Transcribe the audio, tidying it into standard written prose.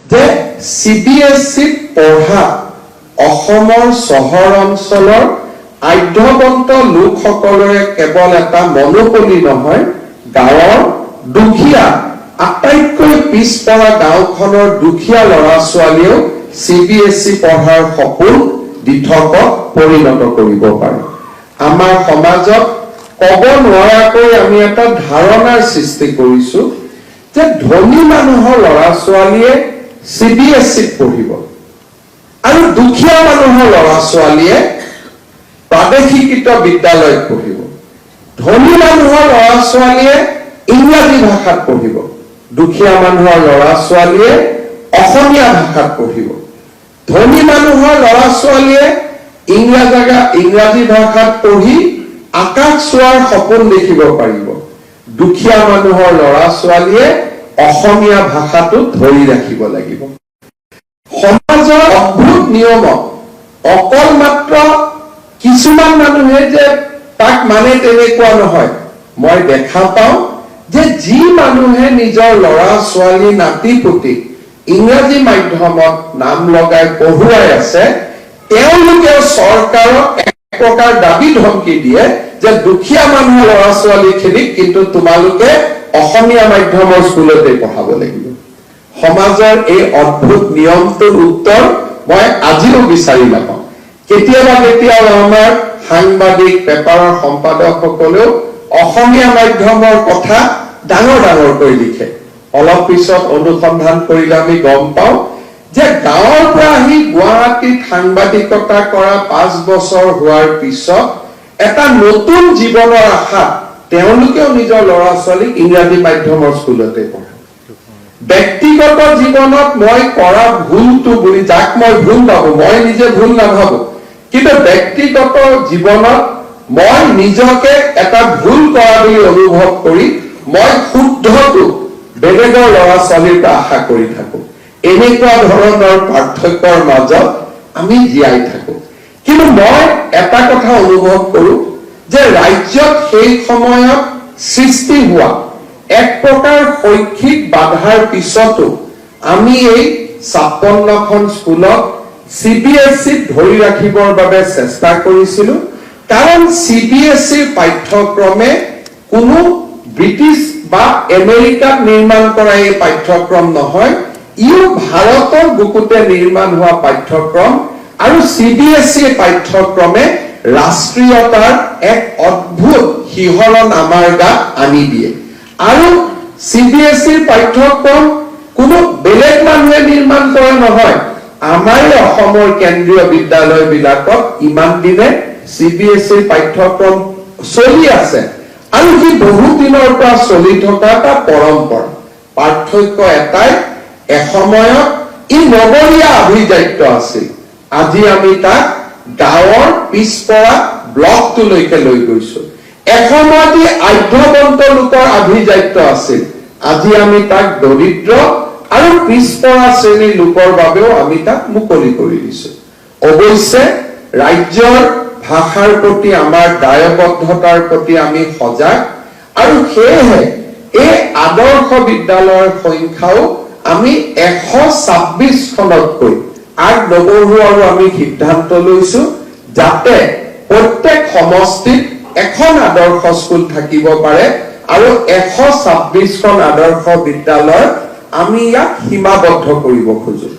যে CBSE পঢ়া অসমৰ চহৰ অঞ্চলৰ আধ্যবন্ত লোকসকলৰে কেৱল এটা মনোপলি নহয়, গাঁৱৰ দুখীয়া আটাইতকৈ পিছপৰা গাঁওখনৰ দুখীয়া ল'ৰা ছোৱালীয়েও CBSE পঢ়াৰ সপোন দিঠকত পৰিণত কৰিব পাৰে। আমাৰ সমাজত ক'ব নোৱাৰাকৈ আমি এটা ধাৰণাৰ সৃষ্টি কৰিছো যে ধনী মানুহৰ ল'ৰা ছোৱালীয়ে CBSE পঢ়িব আৰু দুখীয়া মানুহৰ ল'ৰা ছোৱালীয়ে প্ৰাদেশিকৃত বিদ্যালয়ত পঢ়িব। ধনী মানুহৰ ল'ৰা ছোৱালীয়ে ইংৰাজী ভাষাত পঢ়িব, দুখীয়া মানুহৰ ল'ৰা ছোৱালীয়ে অসমীয়া ভাষাত পঢ়িব। ধনী মানুহৰ ল'ৰা ছোৱালীয়ে ইংৰাজী ভাষাত পঢ়ি আকাশ চোৱাৰ সপোন দেখিব পাৰিব, দুখীয়া মানুহৰ ল'ৰা ছোৱালীয়ে অসমীয়া ভাষাটো ধৰি ৰাখিব লাগিব। সমাজৰ অদ্ভুত নিয়মত অকল মাত্ৰ কিছুমান মানুহে যে তাক মানে তেনেকুৱা নহয়। মই দেখা পাওঁ যে যি মানুহে নিজৰ ল'ৰা ছোৱালী নাতি পুতি ইংৰাজী মাধ্যমত নাম লগাই পঢ়ুৱাই আছে, তেওঁলোকে চৰকাৰক এক প্ৰকাৰ দাবী ধমকি দিয়ে যে দুখীয়া মানুহৰ ল'ৰা ছোৱালীখিনিক কিন্তু তোমালোকে অসমীয়া মাধ্যমৰ স্কুলতে পঢ়াব লাগিব। সমাজৰ এই অদ্ভুত নিয়মটোৰ উত্তৰ মই আজিও বিচাৰি নাপাওঁ। কেতিয়াবা আমাৰ সাংবাদিক পেপাৰৰ সম্পাদকসকলেও অসমীয়া মাধ্যমৰ কথা ডাঙৰ ডাঙৰকৈ লিখে। অলপ পিছত অনুসন্ধান কৰিলে আমি গম পাওঁ যে গাঁৱৰ পৰা আহি গুৱাহাটীত সাংবাদিকতা কৰা 5 বছৰ হোৱাৰ পিছত এটা নতুন জীৱনৰ আশাত তেওঁলোকেও নিজৰ ল'ৰা ছোৱালীক ইংৰাজী মাধ্যমৰ স্কুলতে পঢ়ায়। ব্যক্তিগত জীৱনত মই কৰা ভুলটো বুলি যাক মই ভুল ভাবো, মই নিজে ভুল নাভাবো, কিন্তু ব্যক্তিগত জীৱনত মই নিজকে এটা ভুল কৰা বুলি অনুভৱ কৰি মই শুদ্ধটো বেলেগৰ ল'ৰা ছোৱালীৰ পৰা আশা কৰি থাকো। এনেকুৱা ধৰণৰ পাৰ্থক্যৰ মাজত আমি জীয়াই থাকো। কিন্তু মই এটা কথা অনুভৱ কৰো যে ৰাজ্যত সেই সময়ত সৃষ্টি হোৱা এক প্ৰকাৰ শৈক্ষিক বাধাৰ পিছতো আমি এই 56খন স্কুলক CBSE ধৰি ৰাখিবৰ বাবে চেষ্টা কৰিছিলো। কাৰণ CBSE পাঠ্যক্ৰমে কোনো ব্ৰিটিছ বা আমেৰিকাত নিৰ্মাণ কৰা এই পাঠ্যক্ৰম নহয়, ইও ভাৰতৰ বুকুতে নিৰ্মাণ হোৱা পাঠ্যক্ৰম। আৰু CBSE পাঠ্যক্ৰমে ৰাষ্ট্ৰীয়তাৰ এক অদ্ভুত শিহৰণ আমাৰ গাত আনি দিয়ে। আৰু CBSE পাঠ্যক্ৰম কোনো বেলেগ মানুহে নিৰ্মাণ কৰা নহয়, আমাৰ অসমৰ কেন্দ্ৰীয় বিদ্যালয়বিলাকত ইমান দিনে CBSE পাঠ্যক্ৰম চলি আছে আৰু কি বহু দিনৰ পৰা চলি থকা এটা পৰম্পৰা। পাৰ্থক্য এটাই, এসময়ত ই নগৰীয়া আভিজাত্য আছিল, আজি আমি তাক গাঁৱৰ পিছপৰা ব্লকটোলৈকে লৈ গৈছো। এসময়ত ই আধ্যবন্ত লোকৰ আভিজাত্য আছিল, আজি আমি তাক দৰিদ্ৰ আৰু পিছপৰা শ্ৰেণীৰ লোকৰ বাবেও আমি তাক মুকলি কৰি দিছো। অৱশ্যে ৰাজ্যৰ ভাষাৰ প্ৰতি আমাৰ দায়বদ্ধতাৰ প্ৰতি আমি সজাগ, আৰু সেয়েহে এই আদৰ্শ বিদ্যালয়ৰ সংখ্যাও আমি 126খনতকৈ আগ নবঢ়োৱাৰো আমি সিদ্ধান্ত লৈছো, যাতে প্ৰত্যেক সমষ্টিত এখন আদৰ্শ স্কুল থাকিব পাৰে আৰু 126খন আদৰ্শ বিদ্যালয় আমি ইয়াক সীমাবদ্ধ কৰিব খোজো।